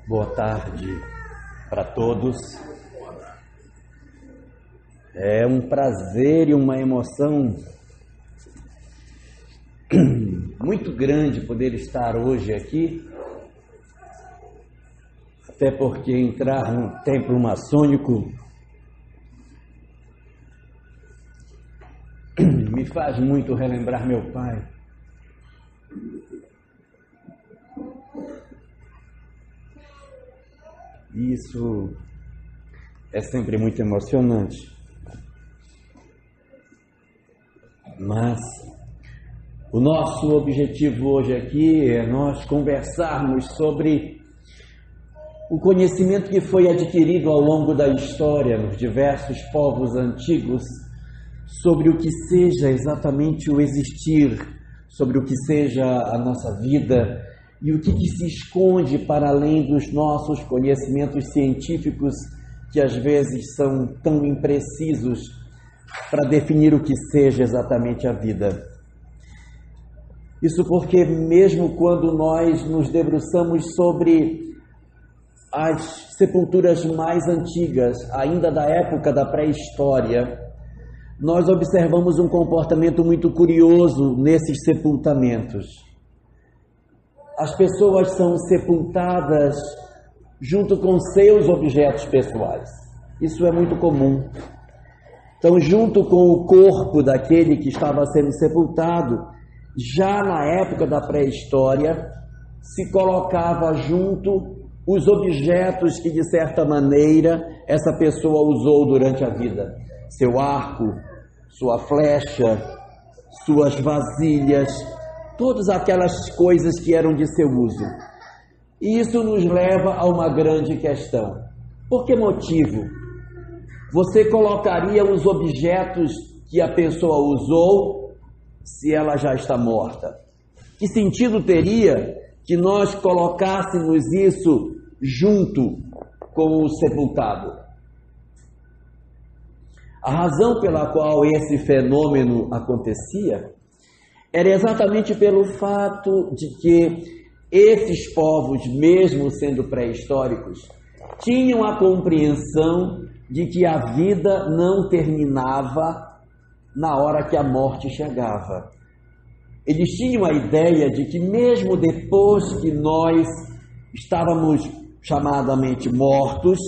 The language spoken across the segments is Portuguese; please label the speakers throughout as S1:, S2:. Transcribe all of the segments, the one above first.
S1: Boa tarde para todos. É um prazer e uma emoção muito grande poder estar hoje aqui, até porque entrar no templo maçônico me faz muito relembrar meu pai. Isso é sempre muito emocionante. Mas o nosso objetivo hoje aqui é nós conversarmos sobre o conhecimento que foi adquirido ao longo da história nos diversos povos antigos sobre o que seja exatamente o existir, sobre o que seja a nossa vida e o que se esconde para além dos nossos conhecimentos científicos que às vezes são tão imprecisos para definir o que seja exatamente a vida. Isso porque mesmo quando nós nos debruçamos sobre as sepulturas mais antigas, ainda da época da pré-história, nós observamos um comportamento muito curioso nesses sepultamentos. As pessoas são sepultadas junto com seus objetos pessoais. Isso é muito comum. Então, junto com o corpo daquele que estava sendo sepultado, já na época da pré-história, se colocava junto os objetos que, de certa maneira, essa pessoa usou durante a vida. Seu arco, sua flecha, suas vasilhas, todas aquelas coisas que eram de seu uso. E isso nos leva a uma grande questão. Por que motivo você colocaria os objetos que a pessoa usou se ela já está morta? Que sentido teria que nós colocássemos isso junto com o sepultado? A razão pela qual esse fenômeno acontecia era exatamente pelo fato de que esses povos, mesmo sendo pré-históricos, tinham a compreensão de que a vida não terminava na hora que a morte chegava. Eles tinham a ideia de que mesmo depois que nós estávamos chamadamente mortos,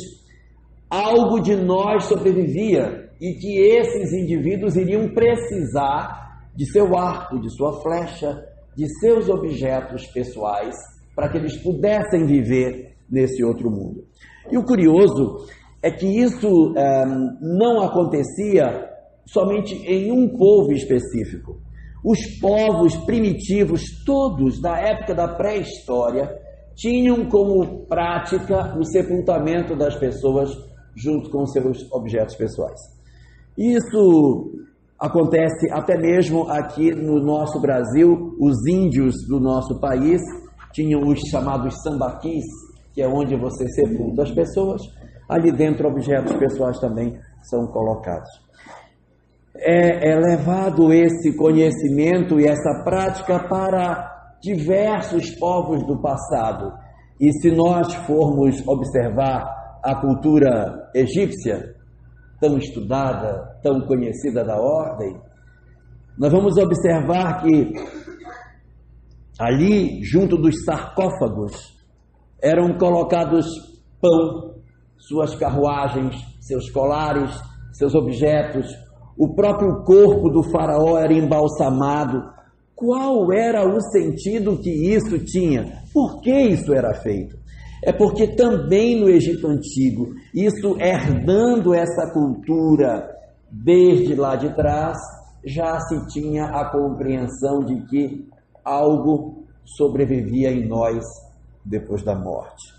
S1: algo de nós sobrevivia e que esses indivíduos iriam precisar de seu arco, de sua flecha, de seus objetos pessoais para que eles pudessem viver nesse outro mundo. E o curioso é que isso não acontecia somente em um povo específico. Os povos primitivos, todos da época da pré-história, tinham como prática o sepultamento das pessoas junto com seus objetos pessoais. Isso acontece até mesmo aqui no nosso Brasil. Os índios do nosso país tinham os chamados sambaquis, que é onde você sepulta as pessoas. Ali dentro, objetos pessoais também são colocados. É levado esse conhecimento e essa prática para diversos povos do passado. E se nós formos observar a cultura egípcia, tão estudada, tão conhecida da ordem, nós vamos observar que ali, junto dos sarcófagos, eram colocados pão, suas carruagens, seus colares, seus objetos. O próprio corpo do faraó era embalsamado. Qual era o sentido que isso tinha? Por que isso era feito? É porque também no Egito Antigo, isso herdando essa cultura desde lá de trás, já se tinha a compreensão de que algo sobrevivia em nós depois da morte.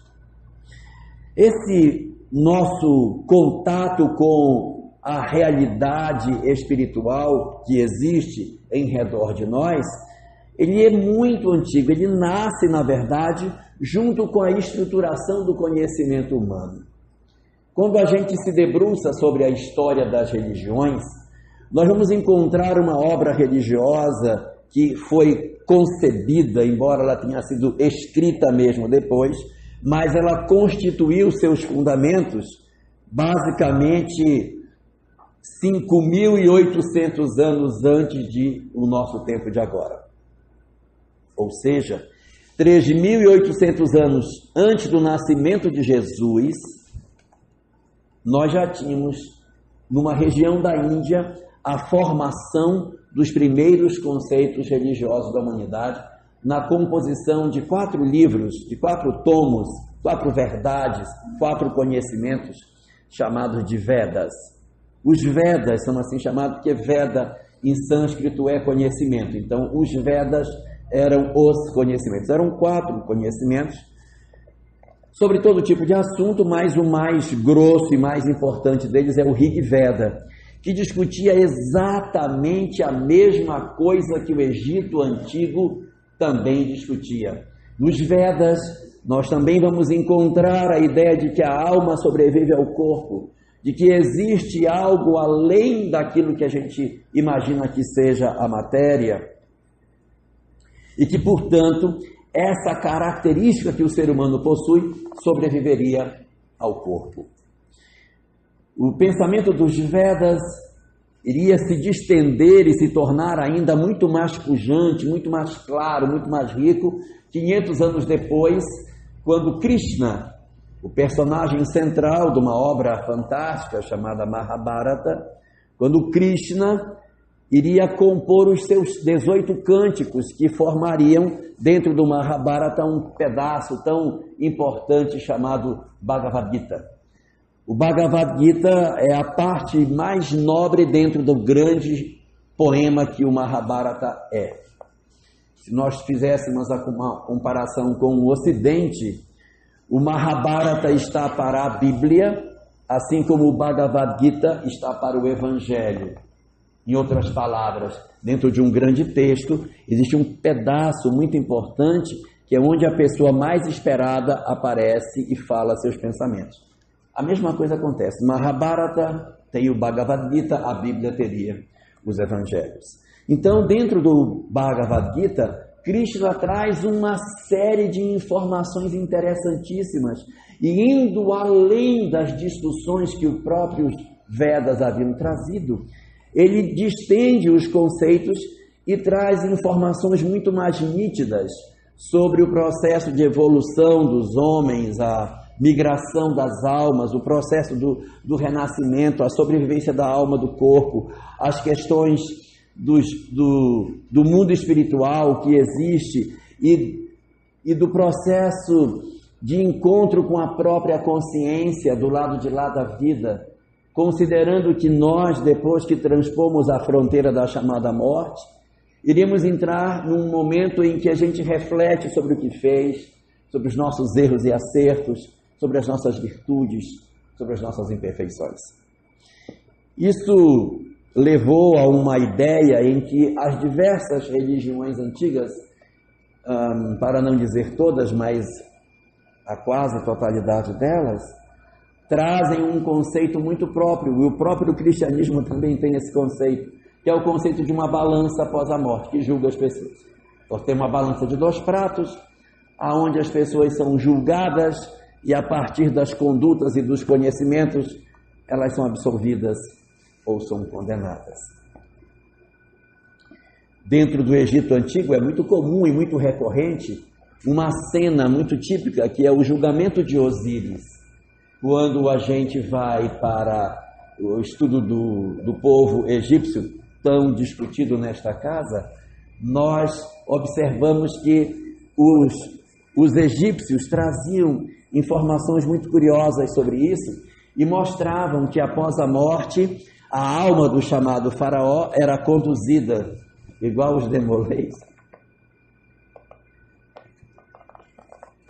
S1: Esse nosso contato com a realidade espiritual que existe em redor de nós, ele é muito antigo, ele nasce, na verdade, junto com a estruturação do conhecimento humano. Quando a gente se debruça sobre a história das religiões, nós vamos encontrar uma obra religiosa que foi concebida, embora ela tenha sido escrita mesmo depois, mas ela constituiu seus fundamentos basicamente 5.800 anos antes do nosso tempo de agora. Ou seja, 3.800 anos antes do nascimento de Jesus, nós já tínhamos, numa região da Índia, a formação dos primeiros conceitos religiosos da humanidade, na composição de 4 livros, de 4 tomos, 4 verdades, 4 conhecimentos, chamados de Vedas. Os Vedas são assim chamados porque Veda em sânscrito é conhecimento. Então, os Vedas eram os conhecimentos. Eram 4 conhecimentos sobre todo tipo de assunto, mas o mais grosso e mais importante deles é o Rig Veda, que discutia exatamente a mesma coisa que o Egito Antigo também discutia. Nos Vedas, nós também vamos encontrar a ideia de que a alma sobrevive ao corpo, de que existe algo além daquilo que a gente imagina que seja a matéria, e que, portanto, essa característica que o ser humano possui sobreviveria ao corpo. O pensamento dos Vedas iria se distender e se tornar ainda muito mais pujante, muito mais claro, muito mais rico, 500 anos depois, quando Krishna, o personagem central de uma obra fantástica chamada Mahabharata, quando Krishna iria compor os seus 18 cânticos que formariam dentro do Mahabharata um pedaço tão importante chamado Bhagavad Gita. O Bhagavad Gita é a parte mais nobre dentro do grande poema que o Mahabharata é. Se nós fizéssemos uma comparação com o Ocidente, o Mahabharata está para a Bíblia, assim como o Bhagavad Gita está para o Evangelho. Em outras palavras, dentro de um grande texto, existe um pedaço muito importante, que é onde a pessoa mais esperada aparece e fala seus pensamentos. A mesma coisa acontece. Mahabharata tem o Bhagavad Gita, a Bíblia teria os Evangelhos. Então, dentro do Bhagavad Gita, Krishna traz uma série de informações interessantíssimas e indo além das discussões que os próprios Vedas haviam trazido, ele distende os conceitos e traz informações muito mais nítidas sobre o processo de evolução dos homens, a migração das almas, o processo do renascimento, a sobrevivência da alma do corpo, as questões do mundo espiritual que existe e do processo de encontro com a própria consciência do lado de lá da vida, considerando que nós, depois que transpomos a fronteira da chamada morte, iríamos entrar num momento em que a gente reflete sobre o que fez, sobre os nossos erros e acertos, sobre as nossas virtudes, sobre as nossas imperfeições. Isso levou a uma ideia em que as diversas religiões antigas, para não dizer todas, mas a quase totalidade delas, trazem um conceito muito próprio, e o próprio cristianismo também tem esse conceito, que é o conceito de uma balança após a morte, que julga as pessoas. Então, tem uma balança de 2 pratos, aonde as pessoas são julgadas, e a partir das condutas e dos conhecimentos, elas são absolvidas ou são condenadas. Dentro do Egito Antigo é muito comum e muito recorrente uma cena muito típica, que é o julgamento de Osíris. Quando a gente vai para o estudo do povo egípcio, tão discutido nesta casa, nós observamos que os egípcios traziam informações muito curiosas sobre isso e mostravam que após a morte, a alma do chamado faraó era conduzida, igual os demolês,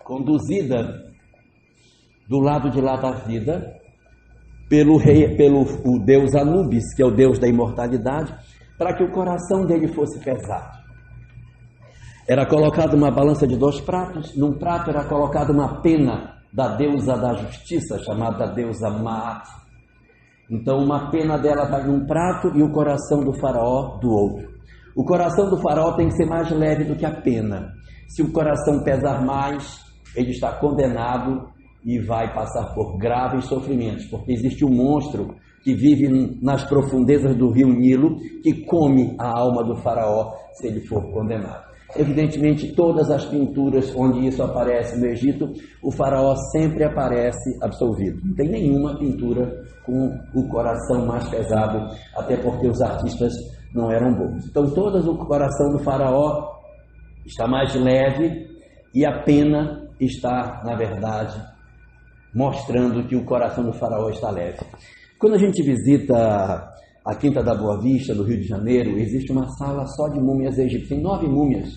S1: conduzida do lado de lá da vida pelo deus Anubis, que é o deus da imortalidade, para que o coração dele fosse pesado. Era colocada uma balança de 2 pratos, num prato era colocada uma pena da deusa da justiça, chamada deusa Maat. Então uma pena dela vai num prato e o coração do faraó do outro. O coração do faraó tem que ser mais leve do que a pena. Se o coração pesar mais, ele está condenado e vai passar por graves sofrimentos, porque existe um monstro que vive nas profundezas do rio Nilo, que come a alma do faraó se ele for condenado. Evidentemente, todas as pinturas onde isso aparece no Egito, o faraó sempre aparece absolvido. Não tem nenhuma pintura com o coração mais pesado, até porque os artistas não eram bons. Então, todo o coração do faraó está mais leve e a pena está, na verdade, mostrando que o coração do faraó está leve. Quando a gente visita a Quinta da Boa Vista, no Rio de Janeiro, existe uma sala só de múmias egípcias, tem 9 múmias,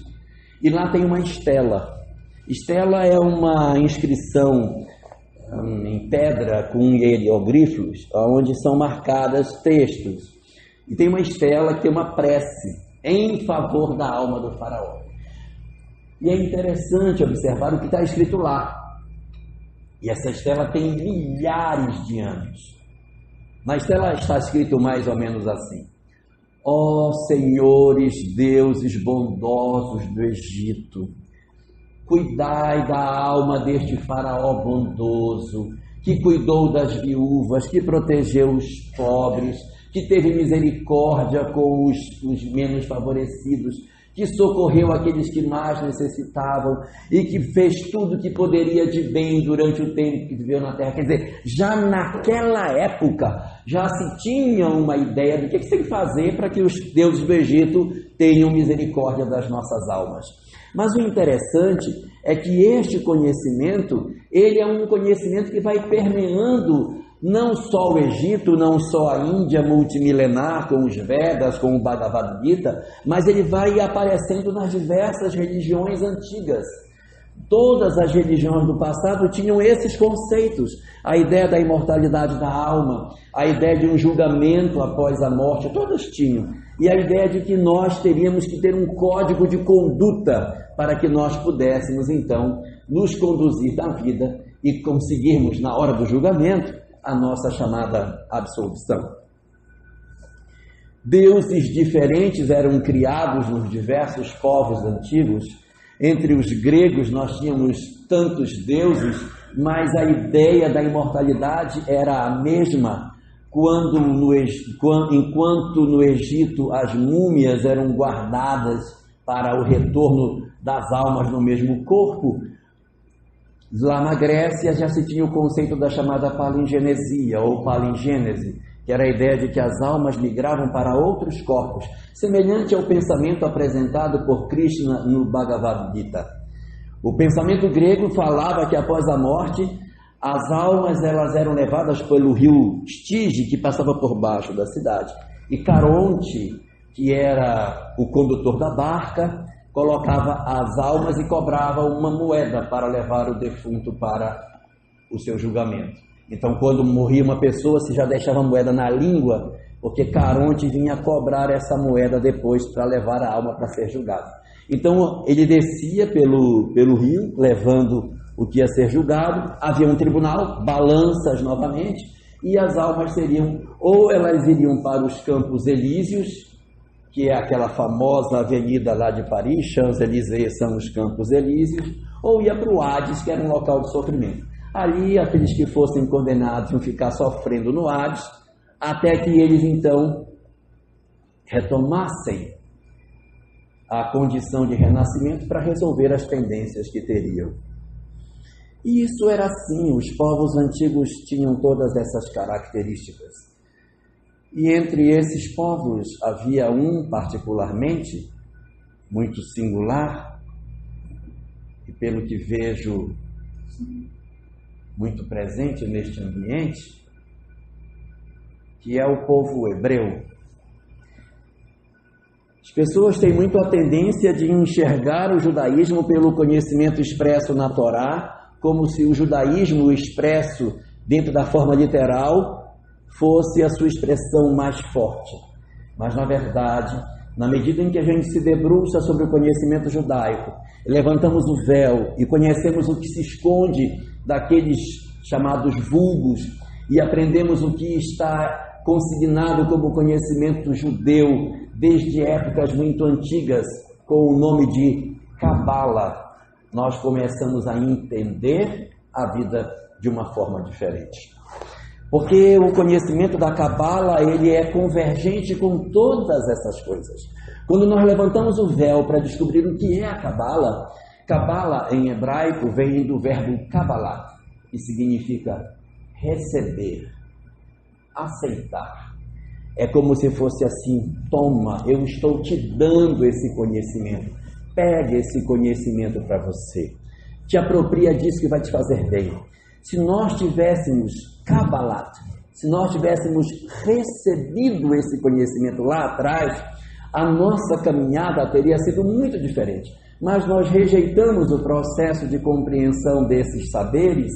S1: e lá tem uma estela. Estela é uma inscrição em pedra com hieroglifos, onde são marcadas textos. E tem uma estela que tem uma prece em favor da alma do faraó. E é interessante observar o que está escrito lá. E essa estela tem milhares de anos. Na estela está escrito mais ou menos assim: ó senhores deuses bondosos do Egito, cuidai da alma deste faraó bondoso, que cuidou das viúvas, que protegeu os pobres, que teve misericórdia com os menos favorecidos, que socorreu aqueles que mais necessitavam e que fez tudo o que poderia de bem durante o tempo que viveu na terra. Quer dizer, já naquela época, já se tinha uma ideia do que se tem que fazer para que os deuses do Egito tenham misericórdia das nossas almas. Mas o interessante é que este conhecimento, ele é um conhecimento que vai permeando não só o Egito, não só a Índia multimilenar, com os Vedas, com o Bhagavad Gita, mas ele vai aparecendo nas diversas religiões antigas. Todas as religiões do passado tinham esses conceitos, a ideia da imortalidade da alma, a ideia de um julgamento após a morte, todas tinham. E a ideia de que nós teríamos que ter um código de conduta para que nós pudéssemos, então, nos conduzir na vida e conseguirmos, na hora do julgamento, a nossa chamada absolvição. Deuses diferentes eram criados nos diversos povos antigos. Entre os gregos nós tínhamos tantos deuses, mas a ideia da imortalidade era a mesma enquanto no Egito as múmias eram guardadas para o retorno das almas no mesmo corpo. Lá na Grécia já se tinha o conceito da chamada palingenesia ou palingênese, que era a ideia de que as almas migravam para outros corpos, semelhante ao pensamento apresentado por Krishna no Bhagavad Gita. O pensamento grego falava que após a morte, as almas elas eram levadas pelo rio Stige, que passava por baixo da cidade, e Caronte, que era o condutor da barca, colocava as almas e cobrava uma moeda para levar o defunto para o seu julgamento. Então, quando morria uma pessoa, se já deixava a moeda na língua, porque Caronte vinha cobrar essa moeda depois para levar a alma para ser julgada. Então, ele descia pelo rio, levando o que ia ser julgado, havia um tribunal, balanças novamente, e as almas seriam, ou elas iriam para os Campos Elíseos, que é aquela famosa avenida lá de Paris, Champs-Élysées são os Campos Elíseos, ou ia para o Hades, que era um local de sofrimento. Ali, aqueles que fossem condenados iam ficar sofrendo no Hades, até que eles, então, retomassem a condição de renascimento para resolver as pendências que teriam. E isso era assim, os povos antigos tinham todas essas características. E entre esses povos havia um particularmente muito singular, e pelo que vejo muito presente neste ambiente, que é o povo hebreu. As pessoas têm muito a tendência de enxergar o judaísmo pelo conhecimento expresso na Torá, como se o judaísmo expresso dentro da forma literal fosse a sua expressão mais forte. Mas, na verdade, na medida em que a gente se debruça sobre o conhecimento judaico, levantamos o véu e conhecemos o que se esconde daqueles chamados vulgos e aprendemos o que está consignado como conhecimento judeu desde épocas muito antigas, com o nome de Cabala, nós começamos a entender a vida de uma forma diferente. Porque o conhecimento da Cabala, ele é convergente com todas essas coisas. Quando nós levantamos o véu para descobrir o que é a Cabala, Cabala em hebraico vem do verbo Kabbalah, que significa receber, aceitar. É como se fosse assim: toma, eu estou te dando esse conhecimento. Pega esse conhecimento para você. Te apropria disso que vai te fazer bem. Se nós tivéssemos Kabbalah, se nós tivéssemos recebido esse conhecimento lá atrás, a nossa caminhada teria sido muito diferente. Mas nós rejeitamos o processo de compreensão desses saberes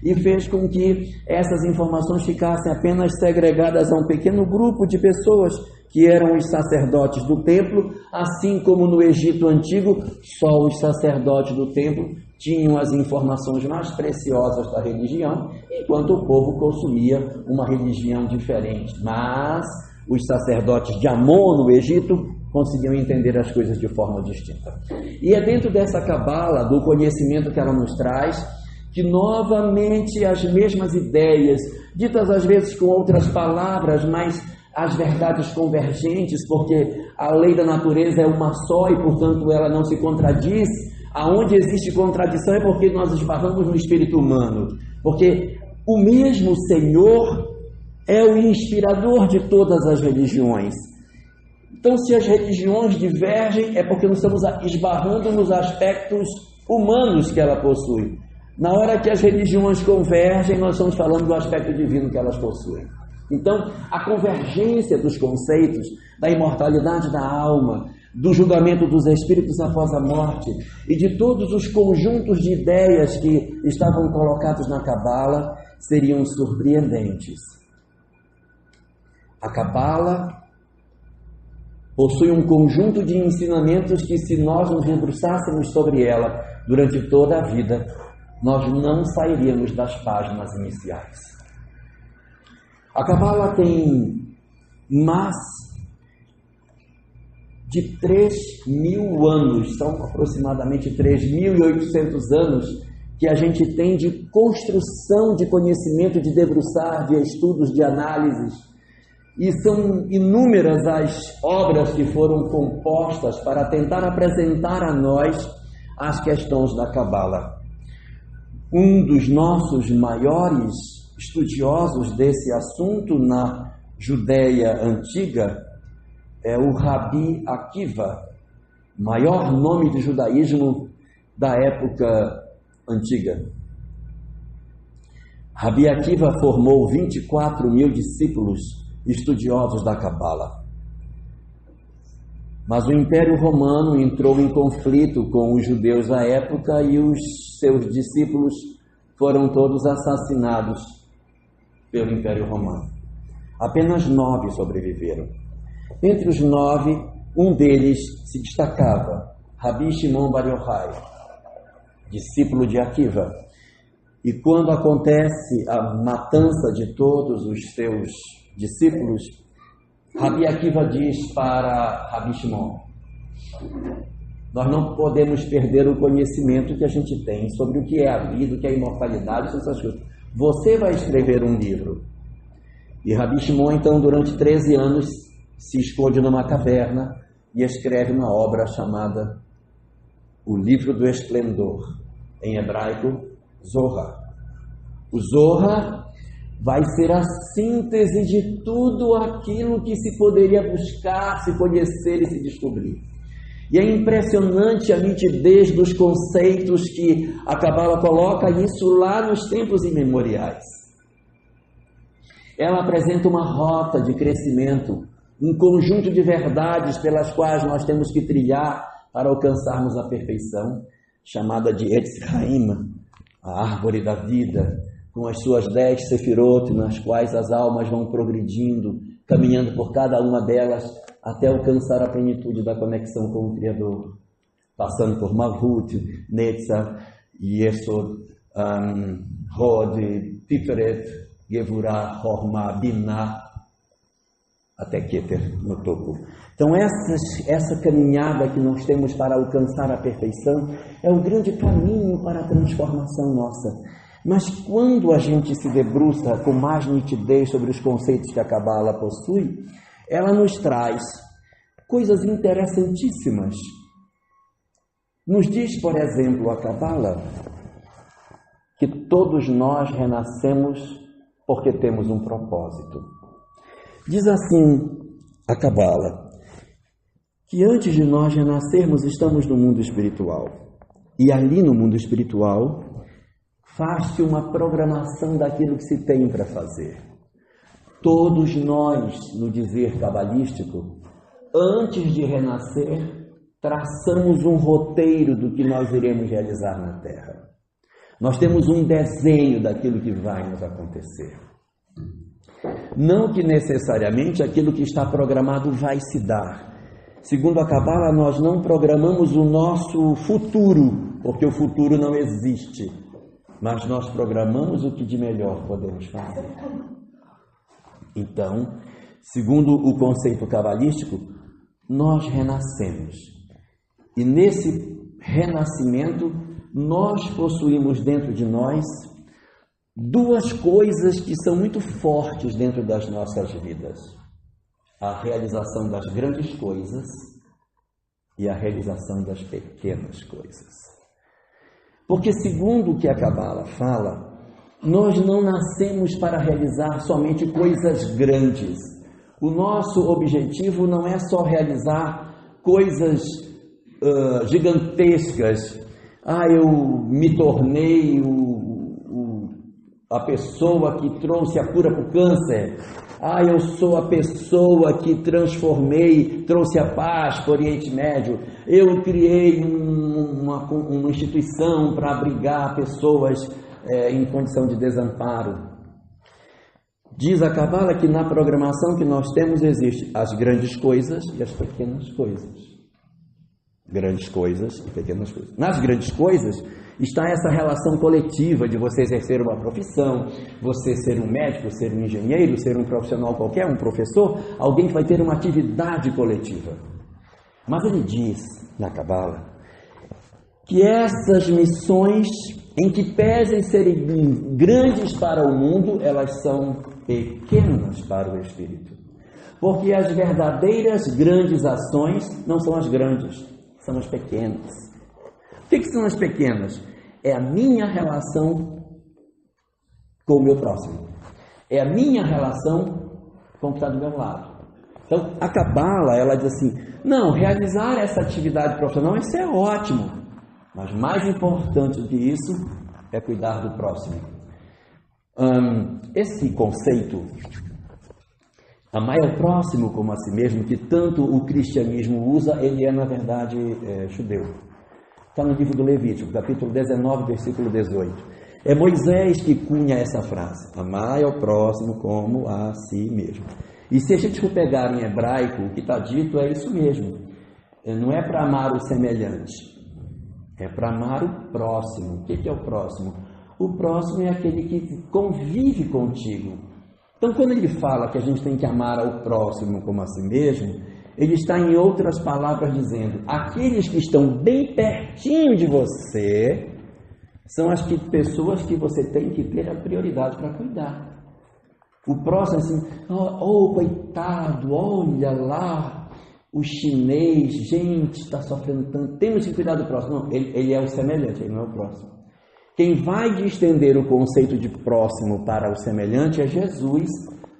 S1: e fez com que essas informações ficassem apenas segregadas a um pequeno grupo de pessoas que eram os sacerdotes do templo, assim como no Egito Antigo, só os sacerdotes do templo tinham as informações mais preciosas da religião, enquanto o povo consumia uma religião diferente. Mas os sacerdotes de Amon, no Egito, conseguiam entender as coisas de forma distinta. E é dentro dessa cabala, do conhecimento que ela nos traz, que novamente as mesmas ideias, ditas às vezes com outras palavras, mas as verdades convergentes, porque a lei da natureza é uma só e, portanto, ela não se contradiz. Aonde existe contradição é porque nós esbarramos no espírito humano, porque o mesmo Senhor é o inspirador de todas as religiões. Então, se as religiões divergem, é porque nós estamos esbarrando nos aspectos humanos que ela possui. Na hora que as religiões convergem, nós estamos falando do aspecto divino que elas possuem. Então, a convergência dos conceitos da imortalidade da alma, do julgamento dos espíritos após a morte e de todos os conjuntos de ideias que estavam colocados na Cabala seriam surpreendentes. A Cabala possui um conjunto de ensinamentos que, se nós nos debruçássemos sobre ela durante toda a vida, nós não sairíamos das páginas iniciais. A Cabala tem mais de 3.000 anos, são aproximadamente 3.800 anos que a gente tem de construção de conhecimento, de debruçar, de estudos, de análises. E são inúmeras as obras que foram compostas para tentar apresentar a nós as questões da Cabala. Um dos nossos maiores estudiosos desse assunto na Judéia antiga é o Rabi Akiva, maior nome de judaísmo da época antiga. Rabi Akiva formou 24.000 discípulos estudiosos da Cabala. Mas o Império Romano entrou em conflito com os judeus da época e os seus discípulos foram todos assassinados pelo Império Romano. Apenas 9 sobreviveram. Entre os 9, um deles se destacava, Rabi Shimon Bar Yochai, discípulo de Akiva. E quando acontece a matança de todos os seus discípulos, Rabi Akiva diz para Rabi Shimon: nós não podemos perder o conhecimento que a gente tem sobre o que é a vida, o que é a imortalidade, essas coisas. Você vai escrever um livro. E Rabi Shimon, então, durante 13 anos, se esconde numa caverna e escreve uma obra chamada O Livro do Esplendor, em hebraico, Zohar. O Zohar vai ser a síntese de tudo aquilo que se poderia buscar, se conhecer e se descobrir. E é impressionante a nitidez dos conceitos que a Cabala coloca isso lá nos tempos imemoriais. Ela apresenta uma rota de crescimento, um conjunto de verdades pelas quais nós temos que trilhar para alcançarmos a perfeição, chamada de Etz Chaim, a árvore da vida, com as suas 10 sefirot, nas quais as almas vão progredindo, caminhando por cada uma delas, até alcançar a plenitude da conexão com o Criador, passando por Malhut, Netzach, Yesod, Hod, Tiferet, Gevurah, Hormah, Binah, até Keter, no topo. Então essa caminhada que nós temos para alcançar a perfeição é o grande caminho para a transformação nossa. Mas quando a gente se debruça com mais nitidez sobre os conceitos que a Cabala possui, ela nos traz coisas interessantíssimas. Nos diz, por exemplo, a Cabala, que todos nós renascemos porque temos um propósito. Diz assim a Cabala, que antes de nós renascermos estamos no mundo espiritual. E ali no mundo espiritual faz-se uma programação daquilo que se tem para fazer. Todos nós, no dizer cabalístico, antes de renascer, traçamos um roteiro do que nós iremos realizar na Terra. Nós temos um desenho daquilo que vai nos acontecer. Não que necessariamente aquilo que está programado vai se dar. Segundo a Cabala, nós não programamos o nosso futuro, porque o futuro não existe. Mas nós programamos o que de melhor podemos fazer. Então, segundo o conceito cabalístico, nós renascemos. E nesse renascimento, nós possuímos dentro de nós duas coisas que são muito fortes dentro das nossas vidas: a realização das grandes coisas e a realização das pequenas coisas. Porque, segundo o que a Cabala fala, nós não nascemos para realizar somente coisas grandes. O nosso objetivo não é só realizar coisas gigantescas. Eu me tornei a pessoa que trouxe a cura para o câncer. Eu sou a pessoa que trouxe a paz para o Oriente Médio. Eu criei uma instituição para abrigar pessoas em condição de desamparo. Diz a Cabala que na programação que nós temos existe as grandes coisas e as pequenas coisas. Grandes coisas e pequenas coisas. Nas grandes coisas está essa relação coletiva de você exercer uma profissão, você ser um médico, ser um engenheiro, ser um profissional qualquer, um professor, alguém que vai ter uma atividade coletiva. Mas ele diz, na Cabala, que essas missões, em que pesem serem grandes para o mundo, elas são pequenas para o espírito. Porque as verdadeiras grandes ações não são as grandes, são as pequenas. O que são as pequenas? É a minha relação com o meu próximo. É a minha relação com o que está do meu lado. Então, a Cabala, ela diz assim, não, realizar essa atividade profissional, isso é ótimo. Mas mais importante do que isso é cuidar do próximo. Esse conceito, amar o próximo como a si mesmo, que tanto o cristianismo usa, ele é na verdade judeu. Está no livro do Levítico, capítulo 19, versículo 18. É Moisés que cunha essa frase, amar ao próximo como a si mesmo. E se a gente for pegar em hebraico, o que está dito é isso mesmo. Não é para amar o semelhante, é para amar o próximo. O que é o próximo? O próximo é aquele que convive contigo. Então, quando ele fala que a gente tem que amar ao próximo como a si mesmo, ele está, em outras palavras, dizendo, aqueles que estão bem pertinho de você são as pessoas que você tem que ter a prioridade para cuidar. O próximo, assim, coitado, olha lá, o chinês, gente, está sofrendo tanto, temos que cuidar do próximo. Não, ele é o semelhante, ele não é o próximo. Quem vai estender o conceito de próximo para o semelhante é Jesus,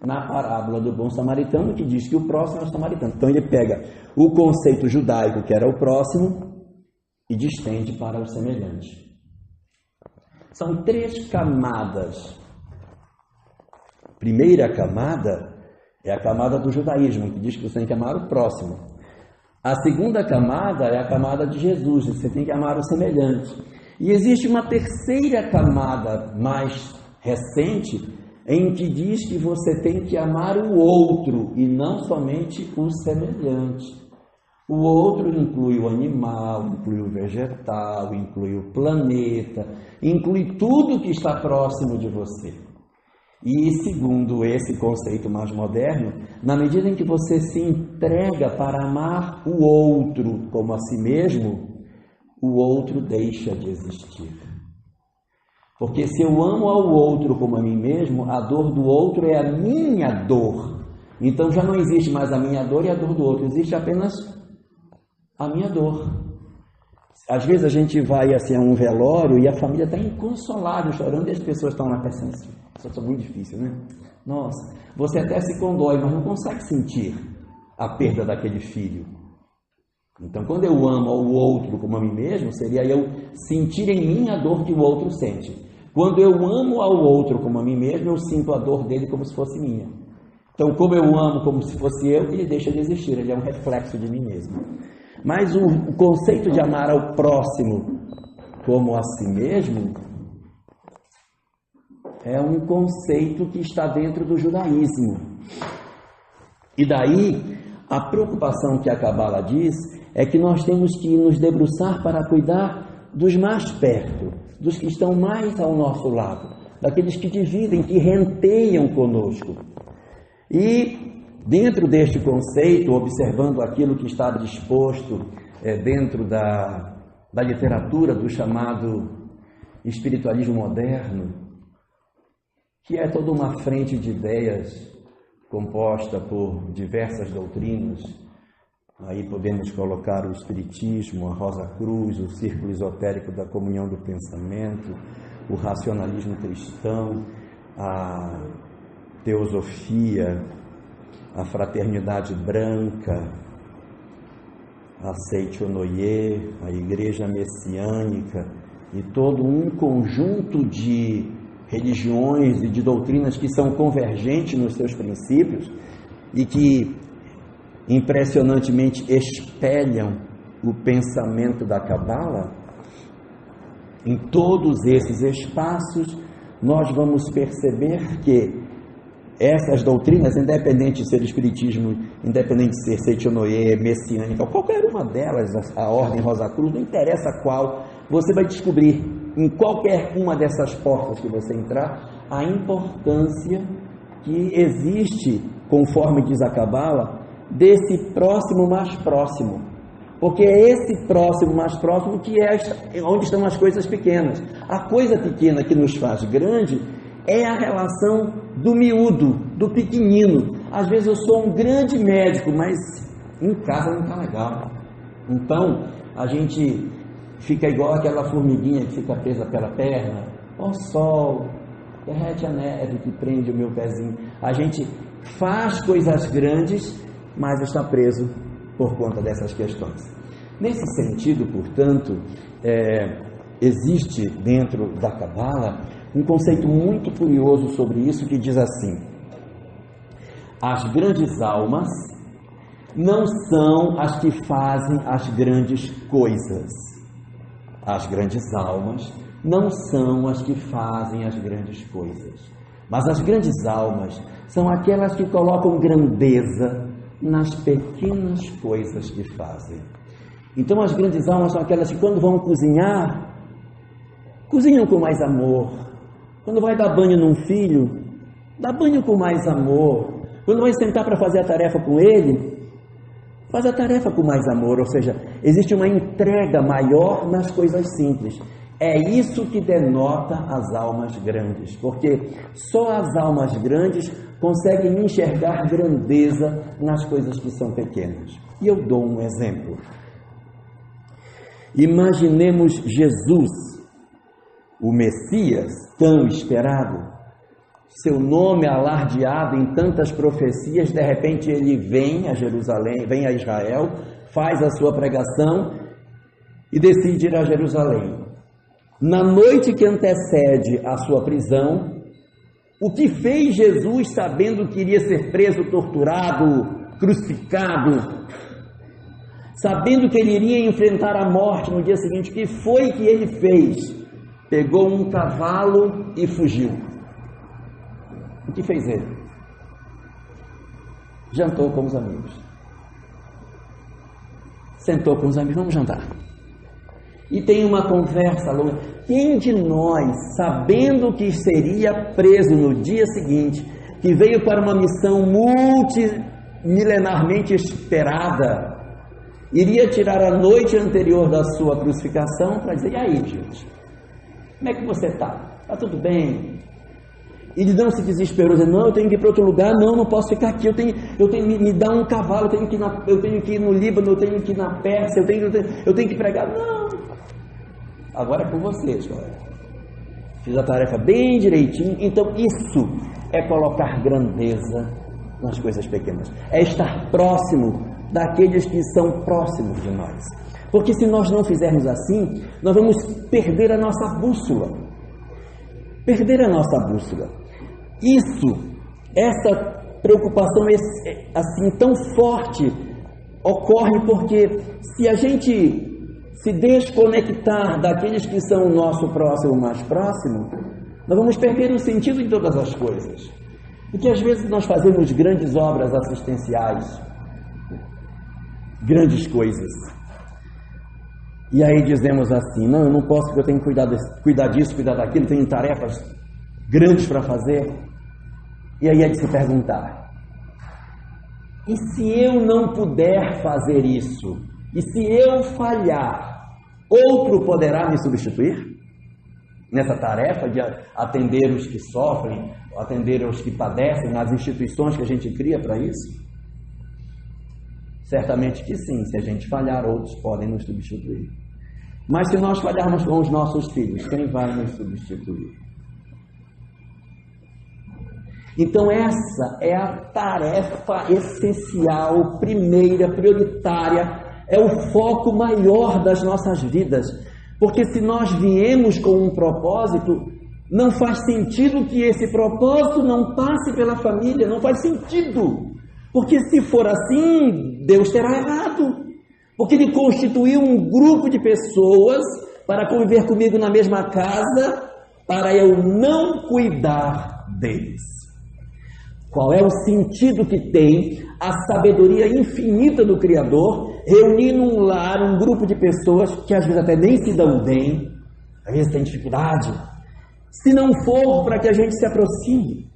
S1: na parábola do bom samaritano, que diz que o próximo é o samaritano. Então ele pega o conceito judaico, que era o próximo, e distende para o semelhante. São 3 camadas. A primeira camada é a camada do judaísmo, que diz que você tem que amar o próximo. A segunda camada é a camada de Jesus, que você tem que amar o semelhante. E existe uma terceira camada mais recente, em que diz que você tem que amar o outro e não somente o semelhante. O outro inclui o animal, inclui o vegetal, inclui o planeta, inclui tudo que está próximo de você. E segundo esse conceito mais moderno, na medida em que você se entrega para amar o outro como a si mesmo, o outro deixa de existir. Porque se eu amo ao outro como a mim mesmo, a dor do outro é a minha dor. Então já não existe mais a minha dor e a dor do outro, existe apenas a minha dor. Às vezes a gente vai assim a um velório e a família está inconsolável, chorando, e as pessoas estão lá pensando assim, isso é muito difícil, né? Nossa, você até se condói, mas não consegue sentir a perda daquele filho. Então, quando eu amo ao outro como a mim mesmo, seria eu sentir em mim a dor que o outro sente. Quando eu amo ao outro como a mim mesmo, eu sinto a dor dele como se fosse minha. Então, como eu amo como se fosse eu, ele deixa de existir, ele é um reflexo de mim mesmo. Mas o conceito de amar ao próximo como a si mesmo é um conceito que está dentro do judaísmo. E daí, a preocupação que a Cabala diz é que nós temos que nos debruçar para cuidar dos mais perto, dos que estão mais ao nosso lado, daqueles que dividem, que renteiam conosco. E dentro deste conceito, observando aquilo que está disposto dentro da literatura do chamado espiritualismo moderno, que é toda uma frente de ideias composta por diversas doutrinas. Aí podemos colocar o Espiritismo, a Rosa Cruz, o Círculo Esotérico da Comunhão do Pensamento, o racionalismo cristão, a Teosofia, a Fraternidade Branca, a Seichonoye, a Igreja Messiânica e todo um conjunto de religiões e de doutrinas que são convergentes nos seus princípios e que impressionantemente espelham o pensamento da Cabala. Em todos esses espaços nós vamos perceber que essas doutrinas, independente de ser espiritismo, independente de ser Seichonoye, messiânica, qualquer uma delas, a Ordem Rosa Cruz, não interessa qual, você vai descobrir em qualquer uma dessas portas que você entrar a importância que existe, conforme diz a Cabala, desse próximo mais próximo, porque é esse próximo mais próximo que é onde estão as coisas pequenas. A coisa pequena que nos faz grande é a relação do miúdo, do pequenino. Às vezes eu sou um grande médico, mas em casa não está legal. Então a gente fica igual aquela formiguinha que fica presa pela perna. Ó sol, derrete a neve que prende o meu pezinho. A gente faz coisas grandes, mas está preso por conta dessas questões. Nesse sentido, portanto, existe dentro da Cabala um conceito muito curioso sobre isso, que diz assim: as grandes almas não são as que fazem as grandes coisas. As grandes almas não são as que fazem as grandes coisas, mas as grandes almas são aquelas que colocam grandeza nas pequenas coisas que fazem. Então as grandes almas são aquelas que, quando vão cozinhar, cozinham com mais amor. Quando vai dar banho num filho, dá banho com mais amor. Quando vai sentar para fazer a tarefa com ele, faz a tarefa com mais amor. Ou seja, existe uma entrega maior nas coisas simples. É isso que denota as almas grandes, porque só as almas grandes conseguem enxergar grandeza nas coisas que são pequenas. E eu dou um exemplo. Imaginemos Jesus, o Messias tão esperado, seu nome alardeado em tantas profecias. De repente ele vem a Jerusalém, vem a Israel, faz a sua pregação e decide ir a Jerusalém. Na noite que antecede a sua prisão, o que fez Jesus, sabendo que iria ser preso, torturado, crucificado, sabendo que ele iria enfrentar a morte no dia seguinte, o que foi que ele fez? Pegou um cavalo e fugiu. O que fez ele? Jantou com os amigos. Sentou com os amigos, vamos jantar. e tem uma conversa longa. Quem de nós, sabendo que seria preso no dia seguinte, que veio para uma missão multimilenarmente esperada, iria tirar a noite anterior da sua crucificação para dizer: e aí, gente, como é que você está? Está tudo bem? E ele não se desesperou, dizendo: não, eu tenho que ir para outro lugar, não posso ficar aqui, eu tenho me dar um cavalo, eu tenho que ir no Líbano, eu tenho que ir na Pérsia, eu tenho que pregar. Não, agora é com vocês, galera. Fiz a tarefa bem direitinho. Então isso é colocar grandeza nas coisas pequenas, é estar próximo daqueles que são próximos de nós, porque se nós não fizermos assim, nós vamos perder a nossa bússola. Essa preocupação assim tão forte ocorre porque se a gente se desconectar daqueles que são o nosso próximo mais próximo, nós vamos perder o sentido de todas as coisas. Porque às vezes nós fazemos grandes obras assistenciais, grandes coisas, e aí dizemos assim: não, eu não posso, porque eu tenho que cuidar disso, cuidar daquilo, tenho tarefas grandes para fazer. E aí é de se perguntar: e se eu não puder fazer isso? E se eu falhar, outro poderá me substituir nessa tarefa de atender os que sofrem, atender os que padecem, nas instituições que a gente cria para isso? Certamente que sim. Se a gente falhar, outros podem nos substituir. Mas se nós falharmos com os nossos filhos, quem vai nos substituir? Então essa é a tarefa essencial, primeira, prioritária, é o foco maior das nossas vidas. Porque se nós viemos com um propósito, não faz sentido que esse propósito não passe pela família, não faz sentido. Porque se for assim, Deus terá errado. Porque Ele constituiu um grupo de pessoas para conviver comigo na mesma casa, para eu não cuidar deles. Qual é o sentido que tem a sabedoria infinita do Criador reunir num lar um grupo de pessoas que às vezes até nem se dão bem, às vezes tem dificuldade, se não for para que a gente se aproxime,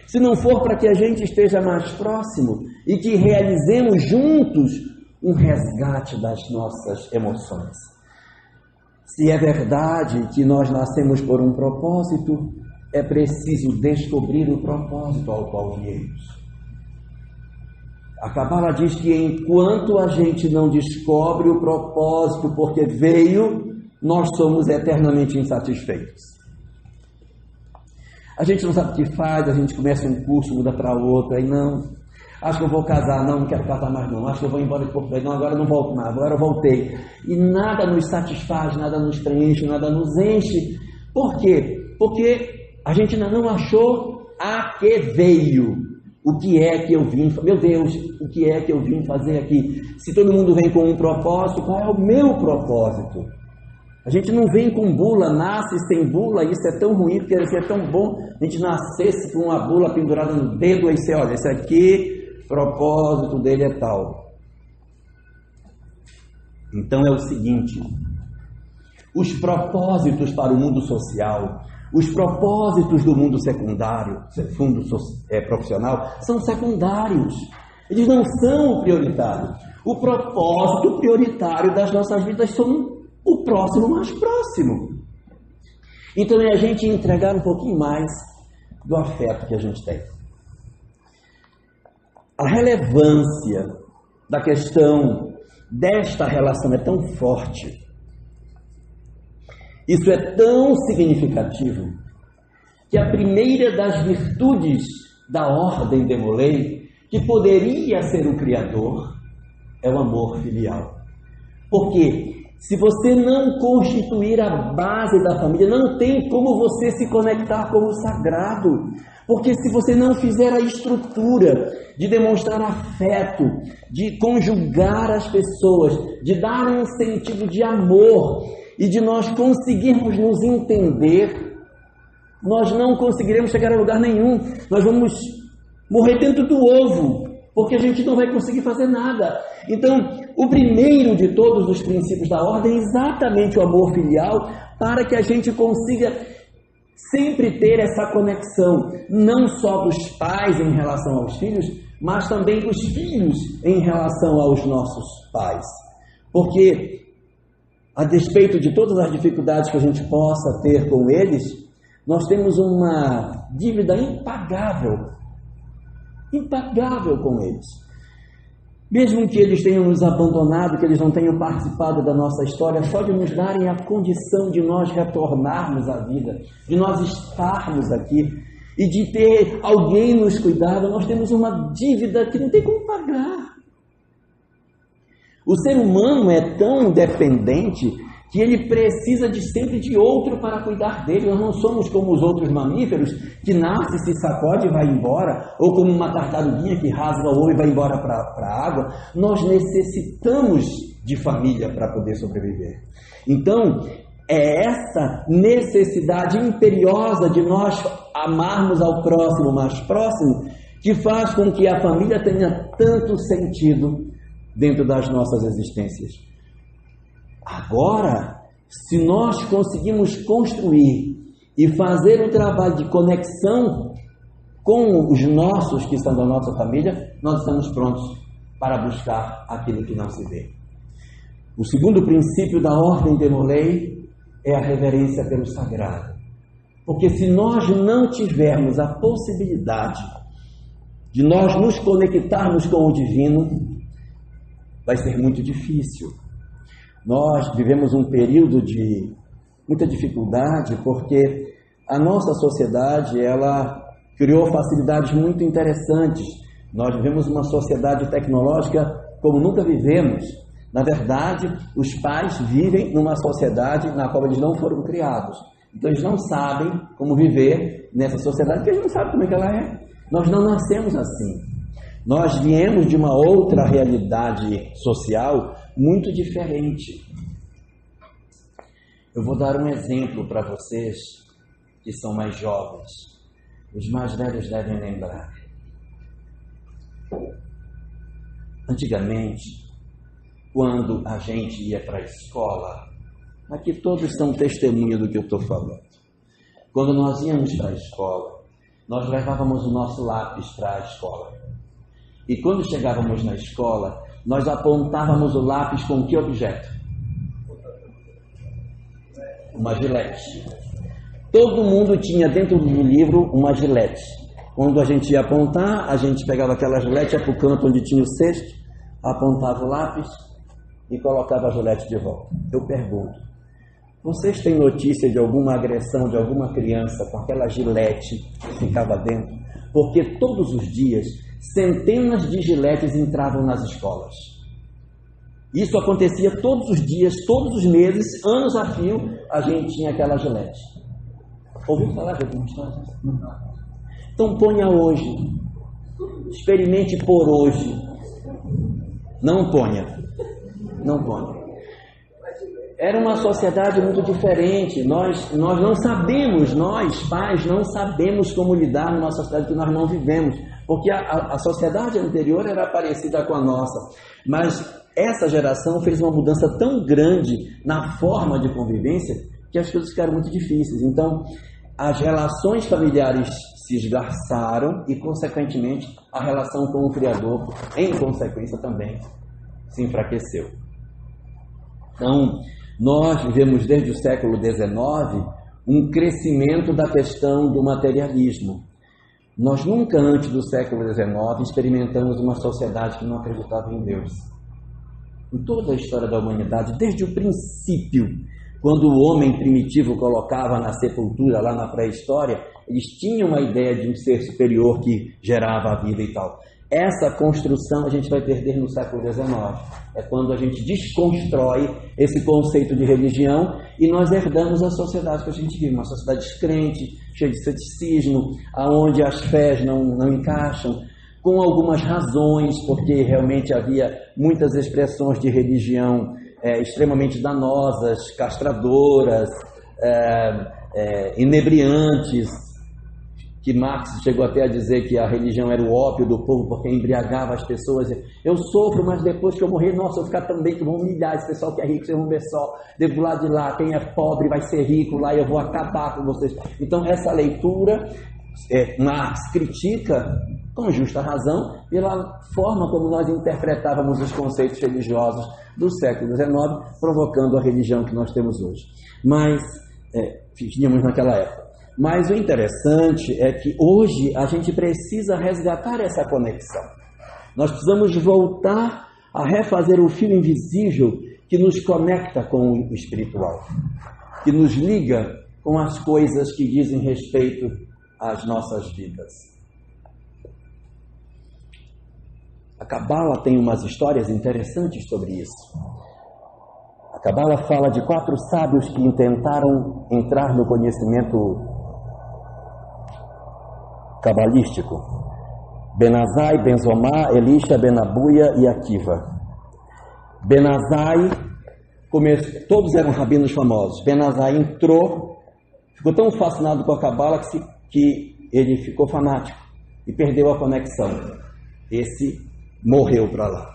S1: se não for para que a gente esteja mais próximo e que realizemos juntos um resgate das nossas emoções? Se é verdade que nós nascemos por um propósito, é preciso descobrir o propósito ao qual viemos. A Cabala diz que enquanto a gente não descobre o propósito porque veio, nós somos eternamente insatisfeitos. A gente não sabe o que faz, a gente começa um curso, muda para outro, aí não, acho que eu vou casar, não quero casar mais não, acho que eu vou embora de Portugal, não, agora não volto mais, agora eu voltei. E nada nos satisfaz, nada nos preenche, nada nos enche. Por quê? Porque a gente ainda não achou a que veio. O que é que eu vim? Meu Deus, o que é que eu vim fazer aqui? Se todo mundo vem com um propósito, qual é o meu propósito? A gente não vem com bula, nasce sem bula, isso é tão ruim, porque isso é tão bom. A gente nascesse com uma bula pendurada no dedo, aí você olha, esse aqui, propósito dele é tal. Então é o seguinte: os propósitos para o mundo social, os propósitos do mundo secundário, fundo profissional, são secundários. Eles não são prioritários. O propósito prioritário das nossas vidas são o próximo mais próximo. Então é a gente entregar um pouquinho mais do afeto que a gente tem. A relevância da questão desta relação é tão forte, isso é tão significativo, que a primeira das virtudes da ordem de Molay, que poderia ser o Criador, é o amor filial. Porque se você não constituir a base da família, não tem como você se conectar com o sagrado. Porque se você não fizer a estrutura de demonstrar afeto, de conjugar as pessoas, de dar um sentido de amor e de nós conseguirmos nos entender, nós não conseguiremos chegar a lugar nenhum. Nós vamos morrer dentro do ovo porque a gente não vai conseguir fazer nada. Então, o primeiro de todos os princípios da ordem é exatamente o amor filial, para que a gente consiga sempre ter essa conexão, não só dos pais em relação aos filhos, mas também dos filhos em relação aos nossos pais. Porque, a despeito de todas as dificuldades que a gente possa ter com eles, nós temos uma dívida impagável com eles. Mesmo que eles tenham nos abandonado, que eles não tenham participado da nossa história, só de nos darem a condição de nós retornarmos à vida, de nós estarmos aqui e de ter alguém nos cuidado, nós temos uma dívida que não tem como pagar. O ser humano é tão dependente que ele precisa sempre de outro para cuidar dele. Nós não somos como os outros mamíferos, que nasce, se sacode e vai embora, ou como uma tartaruguinha que rasga o olho e vai embora para a água. Nós necessitamos de família para poder sobreviver. Então, é essa necessidade imperiosa de nós amarmos ao próximo mais próximo que faz com que a família tenha tanto sentido dentro das nossas existências. Agora, se nós conseguimos construir e fazer um trabalho de conexão com os nossos que são da nossa família, nós estamos prontos para buscar aquilo que não se vê. O segundo princípio da ordem de Molay é a reverência pelo sagrado. Porque se nós não tivermos a possibilidade de nós nos conectarmos com o divino, vai ser muito difícil. Nós vivemos um período de muita dificuldade porque a nossa sociedade, ela criou facilidades muito interessantes. Nós vivemos uma sociedade tecnológica como nunca vivemos. Na verdade, os pais vivem numa sociedade na qual eles não foram criados. Então eles não sabem como viver nessa sociedade, porque eles não sabem como é que ela é. Nós não nascemos assim. Nós viemos de uma outra realidade social muito diferente. Eu vou dar um exemplo para vocês que são mais jovens. Os mais velhos devem lembrar. Antigamente, quando a gente ia para a escola, aqui todos são testemunha do que eu estou falando. Quando nós íamos para a escola, nós levávamos o nosso lápis para a escola. E quando chegávamos na escola, nós apontávamos o lápis com que objeto? Uma gilete. Todo mundo tinha dentro do livro uma gilete. Quando a gente ia apontar, a gente pegava aquela gilete, ia para o canto onde tinha o cesto, apontava o lápis e colocava a gilete de volta. Eu pergunto, vocês têm notícia de alguma agressão de alguma criança com aquela gilete que ficava dentro? Porque todos os dias, centenas de giletes entravam nas escolas. Isso acontecia todos os dias, todos os meses, anos a fio, a gente tinha aquela gilete. Ouviu falar de alguma história? Então ponha hoje. Experimente por hoje. Não ponha. Não ponha. Era uma sociedade muito diferente. Nós não sabemos, nós pais não sabemos como lidar numa sociedade que nós não vivemos. Porque a sociedade anterior era parecida com a nossa. Mas essa geração fez uma mudança tão grande na forma de convivência que as coisas ficaram muito difíceis. Então, as relações familiares se esgarçaram e, consequentemente, a relação com o Criador, em consequência, também se enfraqueceu. Então, nós vivemos desde o século XIX um crescimento da questão do materialismo. Nós nunca antes do século XIX experimentamos uma sociedade que não acreditava em Deus. Em toda a história da humanidade, desde o princípio, quando o homem primitivo colocava na sepultura, lá na pré-história, eles tinham uma ideia de um ser superior que gerava a vida e tal. Essa construção a gente vai perder no século XIX. É quando a gente desconstrói esse conceito de religião e nós herdamos a sociedade que a gente vive, uma sociedade descrente, cheia de ceticismo, onde as fés não encaixam, com algumas razões, porque realmente havia muitas expressões de religião extremamente danosas, castradoras, inebriantes, que Marx chegou até a dizer que a religião era o ópio do povo porque embriagava as pessoas. Eu sofro, mas depois que eu morrer, nossa, eu vou ficar tão bem que vão humilhar esse pessoal que é rico, vocês vão ver só, devo lá de lá, quem é pobre vai ser rico lá e eu vou acabar com vocês. Então essa leitura, Marx critica, com justa razão, pela forma como nós interpretávamos os conceitos religiosos do século XIX, provocando a religião que nós temos hoje. Mas, tínhamos naquela época. Mas o interessante é que hoje a gente precisa resgatar essa conexão. Nós precisamos voltar a refazer o fio invisível que nos conecta com o espiritual, que nos liga com as coisas que dizem respeito às nossas vidas. A Cabala tem umas histórias interessantes sobre isso. A Cabala fala de 4 sábios que tentaram entrar no conhecimento cabalístico: Ben-Azai, Ben-Zomar, Elisha, Ben-Abuia e Akiva. Ben-Azai, todos eram rabinos famosos. Ben-Azai entrou, ficou tão fascinado com a Cabala que ele ficou fanático e perdeu a conexão. Esse morreu para lá.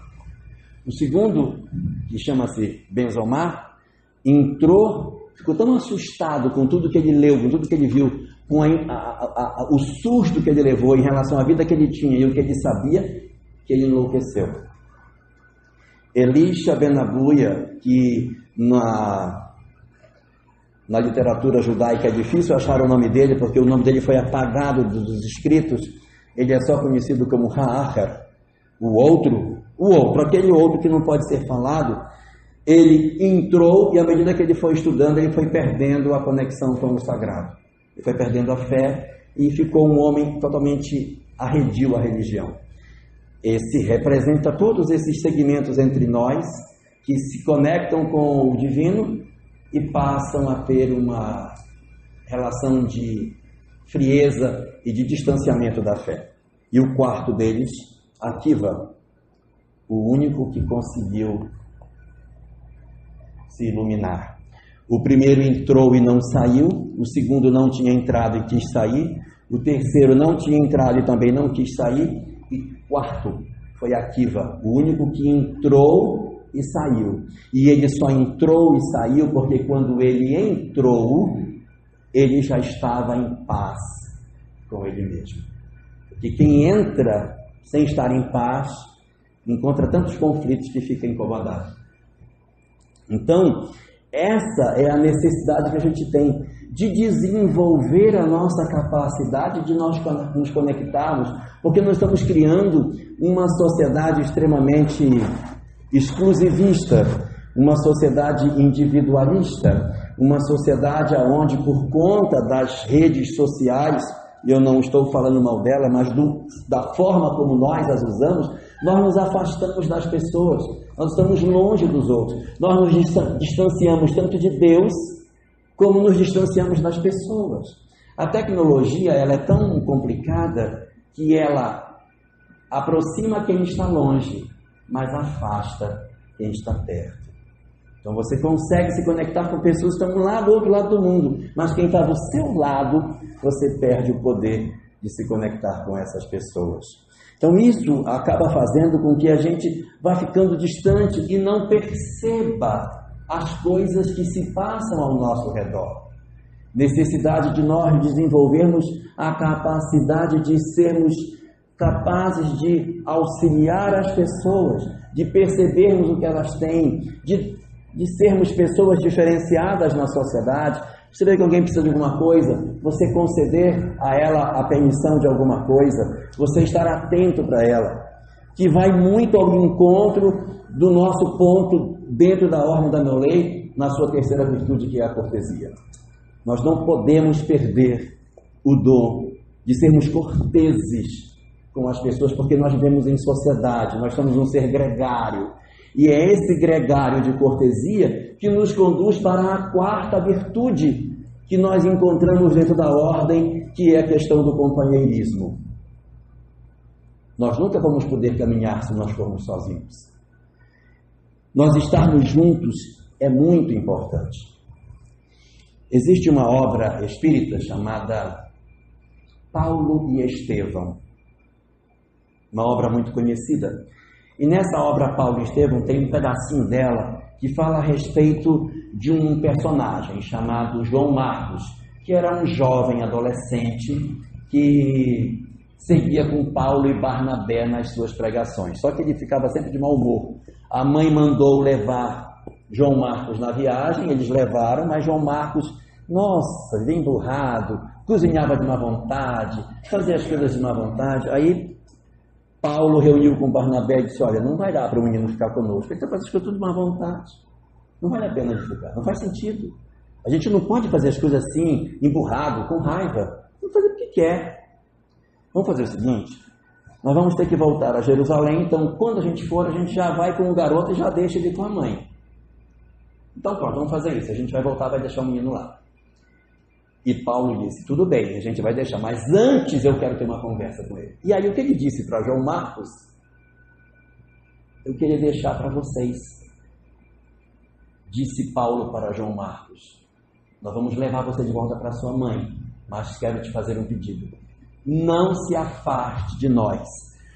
S1: O segundo, que chama-se Ben-Zomar, entrou, ficou tão assustado com tudo que ele leu, com tudo que ele viu, com o susto que ele levou em relação à vida que ele tinha e o que ele sabia, que ele enlouqueceu. Elisha Ben-Abuia, que na literatura judaica é difícil achar o nome dele, porque o nome dele foi apagado dos escritos, ele é só conhecido como Ha'achar, aquele outro que não pode ser falado. Ele entrou e à medida que ele foi estudando, ele foi perdendo a conexão com o sagrado. Ele foi perdendo a fé e ficou um homem totalmente arredio à religião. Esse representa todos esses segmentos entre nós que se conectam com o divino e passam a ter uma relação de frieza e de distanciamento da fé. E o quarto deles, Akiva, o único que conseguiu se iluminar. O primeiro entrou e não saiu, o segundo não tinha entrado e quis sair, o terceiro não tinha entrado e também não quis sair, e quarto foi Akiva, o único que entrou e saiu. E ele só entrou e saiu porque quando ele entrou, ele já estava em paz com ele mesmo. Porque quem entra sem estar em paz, encontra tantos conflitos que fica incomodado. Então, essa é a necessidade que a gente tem de desenvolver a nossa capacidade de nós nos conectarmos, porque nós estamos criando uma sociedade extremamente exclusivista, uma sociedade individualista, uma sociedade onde, por conta das redes sociais, e eu não estou falando mal dela, mas da forma como nós as usamos, nós nos afastamos das pessoas, nós estamos longe dos outros, nós nos distanciamos tanto de Deus, como nos distanciamos das pessoas. A tecnologia, ela é tão complicada que ela aproxima quem está longe, mas afasta quem está perto. Então você consegue se conectar com pessoas que estão lá do outro lado do mundo, mas quem está do seu lado, você perde o poder de se conectar com essas pessoas. Então isso acaba fazendo com que a gente vá ficando distante e não perceba as coisas que se passam ao nosso redor. Necessidade de nós desenvolvermos a capacidade de sermos capazes de auxiliar as pessoas, de percebermos o que elas têm, de sermos pessoas diferenciadas na sociedade. Você vê que alguém precisa de alguma coisa, você conceder a ela a permissão de alguma coisa, você estar atento para ela, que vai muito ao encontro do nosso ponto dentro da ordem da minha lei, na sua terceira virtude, que é a cortesia. Nós não podemos perder o dom de sermos corteses com as pessoas, porque nós vivemos em sociedade, nós somos um ser gregário. E é esse gregário de cortesia que nos conduz para a quarta virtude que nós encontramos dentro da ordem, que é a questão do companheirismo. Nós nunca vamos poder caminhar se nós formos sozinhos. Nós estarmos juntos é muito importante. Existe uma obra espírita chamada Paulo e Estevão, uma obra muito conhecida. E nessa obra Paulo e Estevão tem um pedacinho dela que fala a respeito de um personagem chamado João Marcos, que era um jovem adolescente que seguia com Paulo e Barnabé nas suas pregações. Só que ele ficava sempre de mau humor. A mãe mandou levar João Marcos na viagem, eles levaram, mas João Marcos, nossa, bem burrado, cozinhava de má vontade, fazia as coisas de má vontade. Aí Paulo reuniu com Barnabé e disse: olha, não vai dar para o menino ficar conosco, ele está fazendo as coisas tudo de má vontade, não vale a pena ele ficar, não faz sentido. A gente não pode fazer as coisas assim, emburrado, com raiva, vamos fazer porque quer. Vamos fazer o seguinte, nós vamos ter que voltar a Jerusalém, então quando a gente for, a gente já vai com o garoto e já deixa ele com a mãe. Então pronto, vamos fazer isso, a gente vai voltar, vai deixar o menino lá. E Paulo disse: tudo bem, a gente vai deixar, mas antes eu quero ter uma conversa com ele. E aí o que ele disse para João Marcos? Eu queria deixar para vocês. Disse Paulo para João Marcos: nós vamos levar você de volta para sua mãe, mas quero te fazer um pedido. Não se afaste de nós,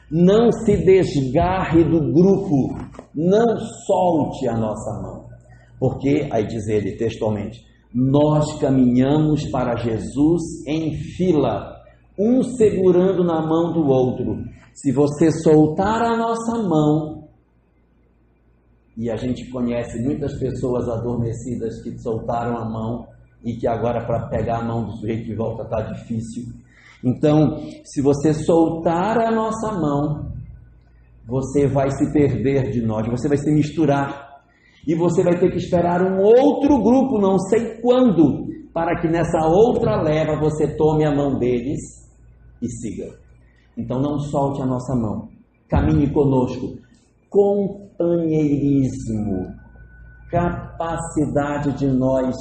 S1: não se desgarre do grupo, não solte a nossa mão. Porque, aí diz ele textualmente, nós caminhamos para Jesus em fila, um segurando na mão do outro. Se você soltar a nossa mão, e a gente conhece muitas pessoas adormecidas que soltaram a mão e que agora para pegar a mão do sujeito de volta está difícil. Então, se você soltar a nossa mão, você vai se perder de nós, você vai se misturar. E você vai ter que esperar um outro grupo, não sei quando, para que nessa outra leva você tome a mão deles e siga. Então não solte a nossa mão, caminhe conosco. Companheirismo, capacidade de nós,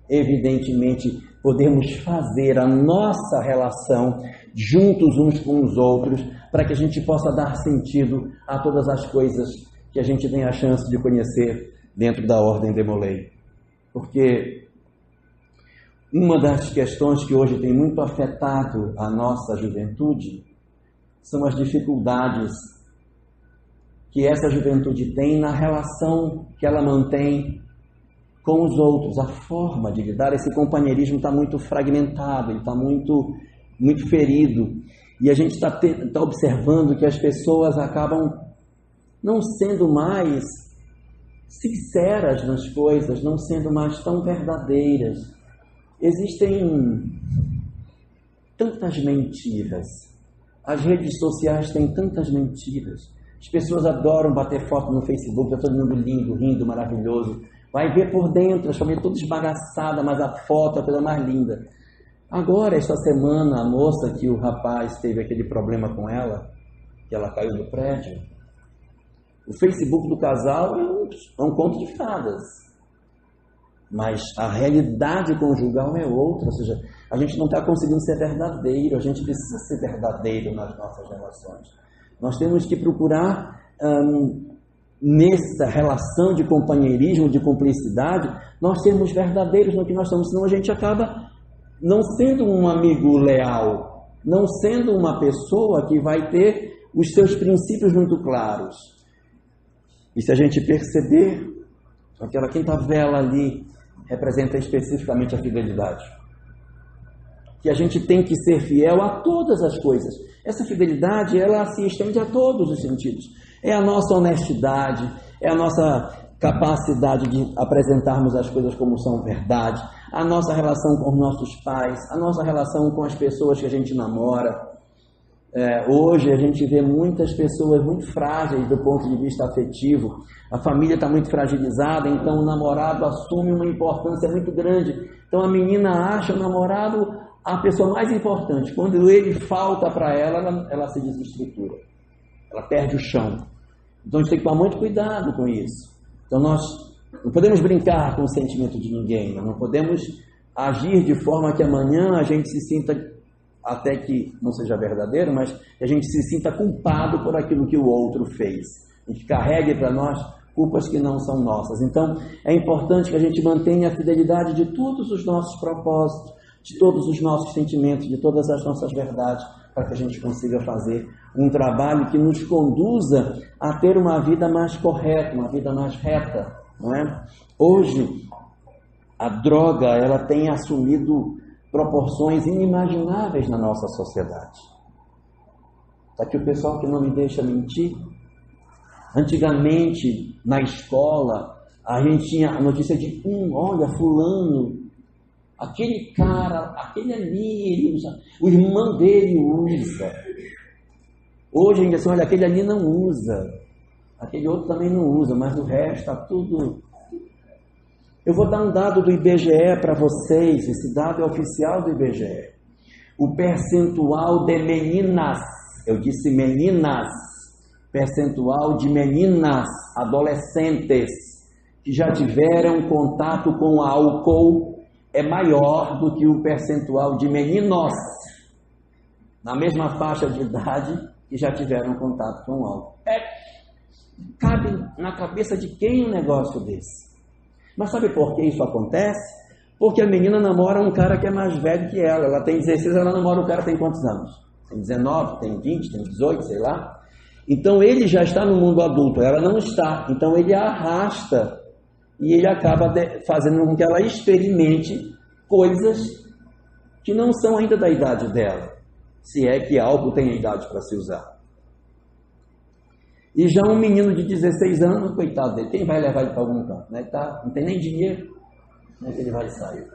S1: evidentemente, podemos fazer a nossa relação juntos uns com os outros, para que a gente possa dar sentido a todas as coisas que a gente tem a chance de conhecer dentro da Ordem Demolei. Porque uma das questões que hoje tem muito afetado a nossa juventude são as dificuldades que essa juventude tem na relação que ela mantém com os outros, a forma de lidar. Esse companheirismo está muito fragmentado, ele está muito ferido, e a gente está observando que as pessoas acabam não sendo mais sinceras nas coisas, não sendo mais tão verdadeiras. Existem tantas mentiras, as redes sociais têm tantas mentiras, as pessoas adoram bater foto no Facebook, está todo mundo lindo, rindo, maravilhoso. Vai ver por dentro, a família toda esbagaçada, mas a foto é a coisa mais linda. Agora, esta semana, a moça que o rapaz teve aquele problema com ela, que ela caiu do prédio, o Facebook do casal é um conto de fadas. Mas a realidade conjugal é outra, ou seja, a gente não está conseguindo ser verdadeiro, a gente precisa ser verdadeiro nas nossas relações. Nós temos que procurar... nessa relação de companheirismo, de cumplicidade, nós sermos verdadeiros no que nós somos, senão a gente acaba não sendo um amigo leal, não sendo uma pessoa que vai ter os seus princípios muito claros. E se a gente perceber, aquela quinta vela ali representa especificamente a fidelidade. Que a gente tem que ser fiel a todas as coisas. Essa fidelidade, ela se estende a todos os sentidos. É a nossa honestidade, é a nossa capacidade de apresentarmos as coisas como são verdade, a nossa relação com os nossos pais, a nossa relação com as pessoas que a gente namora. Hoje a gente vê muitas pessoas muito frágeis do ponto de vista afetivo, a família está muito fragilizada, então o namorado assume uma importância muito grande. Então a menina acha o namorado a pessoa mais importante. Quando ele falta para ela se desestrutura, ela perde o chão. Então a gente tem que tomar muito cuidado com isso. Então nós não podemos brincar com o sentimento de ninguém, nós não podemos agir de forma que amanhã a gente se sinta, até que não seja verdadeiro, mas que a gente se sinta culpado por aquilo que o outro fez. A gente carregue para nós culpas que não são nossas. Então é importante que a gente mantenha a fidelidade de todos os nossos propósitos, de todos os nossos sentimentos, de todas as nossas verdades, para que a gente consiga fazer um trabalho que nos conduza a ter uma vida mais correta, uma vida mais reta, não é? Hoje, a droga, ela tem assumido proporções inimagináveis na nossa sociedade. Está aqui o pessoal que não me deixa mentir. Antigamente, na escola, a gente tinha a notícia de olha, fulano, aquele cara, aquele ali, ele usa, o irmão dele usa. Hoje, ainda assim, olha, aquele ali não usa, aquele outro também não usa, mas o resto está tudo... Eu vou dar um dado do IBGE para vocês, esse dado é oficial do IBGE. O percentual de meninas, eu disse meninas, percentual de meninas, adolescentes, que já tiveram contato com álcool, é maior do que o percentual de meninos, na mesma faixa de idade, que já tiveram contato com álcool. Cabe na cabeça de quem um negócio desse? Mas sabe por que isso acontece? Porque a menina namora um cara que é mais velho que ela. Ela tem 16, ela namora um cara que tem quantos anos? Tem 19, tem 20, tem 18, sei lá. Então ele já está no mundo adulto, ela não está. Então ele a arrasta e ele acaba fazendo com que ela experimente coisas que não são ainda da idade dela. Se é que algo tem a idade para se usar. E já um menino de 16 anos, coitado dele, quem vai levar ele para algum canto? Né? Não tem nem dinheiro, como é que ele vai sair?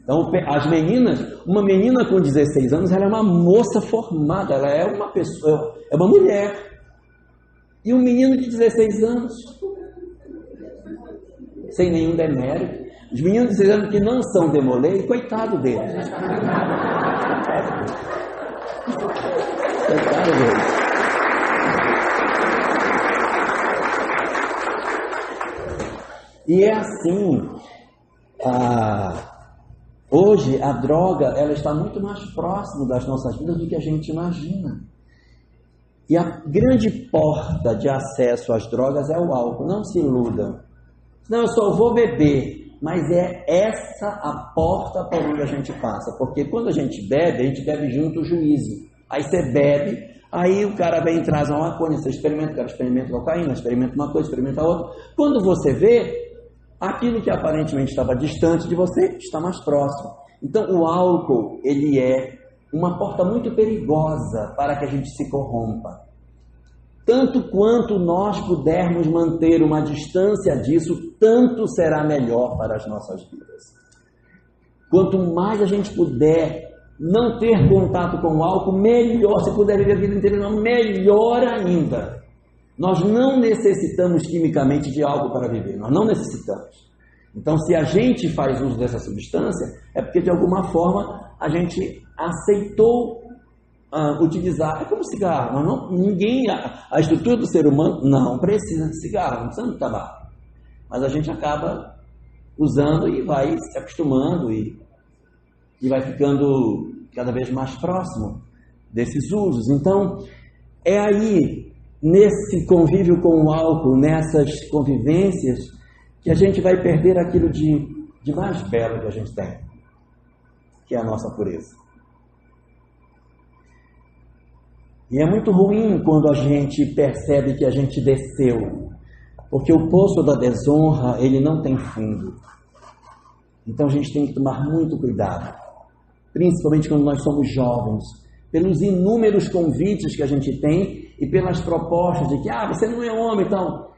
S1: Então, as meninas, uma menina com 16 anos, ela é uma moça formada, ela é uma pessoa, é uma mulher. E um menino de 16 anos, sem nenhum demérito, os meninos de 16 anos que não são demolei, coitado deles. Coitado deles. E é assim, hoje a droga ela está muito mais próxima das nossas vidas do que a gente imagina. E a grande porta de acesso às drogas é o álcool, não se iludam. Não, eu só vou beber, mas é essa a porta por onde a gente passa. Porque quando a gente bebe junto o juízo. Aí você bebe, aí o cara vem e traz uma maconha, você experimenta, o cara experimenta cocaína, experimenta uma coisa, experimenta outra. Quando você vê, aquilo que aparentemente estava distante de você está mais próximo. Então o álcool, ele é uma porta muito perigosa para que a gente se corrompa. Tanto quanto nós pudermos manter uma distância disso, tanto será melhor para as nossas vidas. Quanto mais a gente puder não ter contato com o álcool, melhor. Se puder viver a vida inteira, melhor ainda. Nós não necessitamos quimicamente de álcool para viver, nós não necessitamos. Então, se a gente faz uso dessa substância, é porque de alguma forma a gente aceitou utilizar. É como cigarro, a estrutura do ser humano não precisa de cigarro, não precisa de tabaco. Mas a gente acaba usando e vai se acostumando e vai ficando cada vez mais próximo desses usos. Então, é aí, nesse convívio com o álcool, nessas convivências, que a gente vai perder aquilo de mais belo que a gente tem, que é a nossa pureza. E é muito ruim quando a gente percebe que a gente desceu, porque o poço da desonra, ele não tem fundo. Então a gente tem que tomar muito cuidado, principalmente quando nós somos jovens, pelos inúmeros convites que a gente tem e pelas propostas de que, você não é homem, então.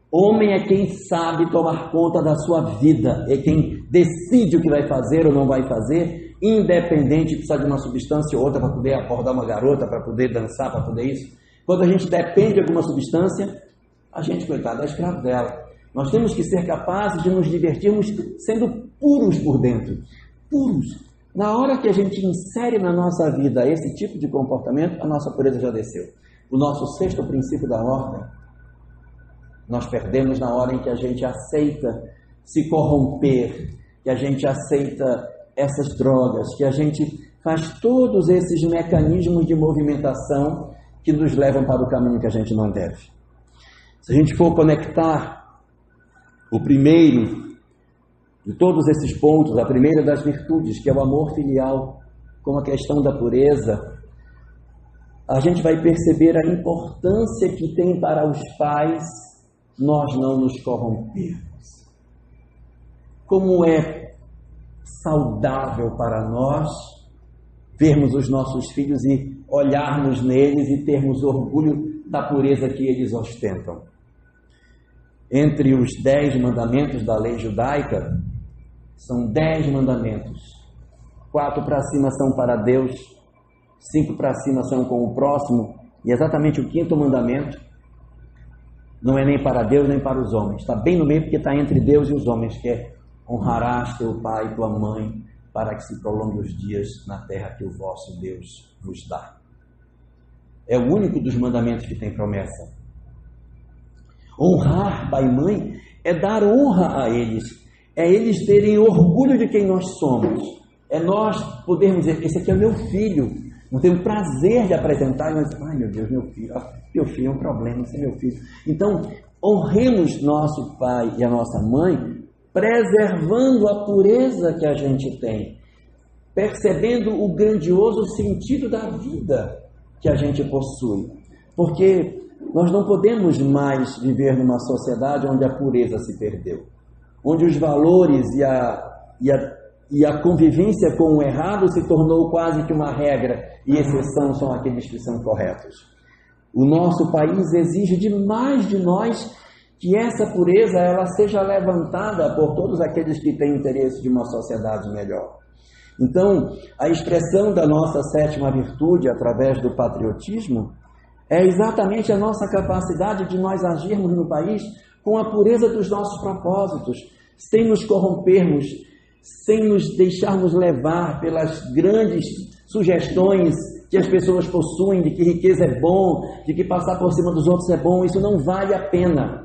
S1: Homem é quem sabe tomar conta da sua vida, é quem decide o que vai fazer ou não vai fazer, independente de precisar de uma substância ou outra para poder abordar uma garota, para poder dançar, para poder isso. Quando a gente depende de alguma substância, a gente, coitado, é escravo dela. Nós temos que ser capazes de nos divertirmos sendo puros por dentro. Puros. Na hora que a gente insere na nossa vida esse tipo de comportamento, a nossa pureza já desceu. O nosso sexto princípio da ordem, nós perdemos na hora em que a gente aceita se corromper, que a gente aceita essas drogas, que a gente faz todos esses mecanismos de movimentação que nos levam para o caminho que a gente não deve. Se a gente for conectar o primeiro de todos esses pontos, a primeira das virtudes, que é o amor filial, como a questão da pureza, a gente vai perceber a importância que tem para os pais nós não nos corrompermos. Como é saudável para nós vermos os nossos filhos e olharmos neles e termos orgulho da pureza que eles ostentam. Entre os 10 mandamentos da lei judaica, são 10 mandamentos. 4 para cima são para Deus, 5 para cima são com o próximo, e exatamente o 5º mandamento não é nem para Deus nem para os homens. Está bem no meio porque está entre Deus e os homens, que é: honrarás teu pai e tua mãe, para que se prolongue os dias na terra que o vosso Deus vos dá. É o único dos mandamentos que tem promessa. Honrar pai e mãe é dar honra a eles, é eles terem orgulho de quem nós somos, é nós podermos dizer: esse aqui é meu filho, não tenho prazer de apresentar, mas, ai meu Deus, meu filho é um problema, esse é meu filho. Então, honremos nosso pai e a nossa mãe, preservando a pureza que a gente tem, percebendo o grandioso sentido da vida que a gente possui, porque nós não podemos mais viver numa sociedade onde a pureza se perdeu, onde os valores e a convivência com o errado se tornou quase que uma regra e exceção são aqueles que são corretos. O nosso país exige demais de nós que essa pureza ela seja levantada por todos aqueles que têm interesse de uma sociedade melhor. Então, a expressão da nossa 7ª virtude através do patriotismo é exatamente a nossa capacidade de nós agirmos no país com a pureza dos nossos propósitos, sem nos corrompermos, sem nos deixarmos levar pelas grandes sugestões que as pessoas possuem de que riqueza é bom, de que passar por cima dos outros é bom. Isso não vale a pena.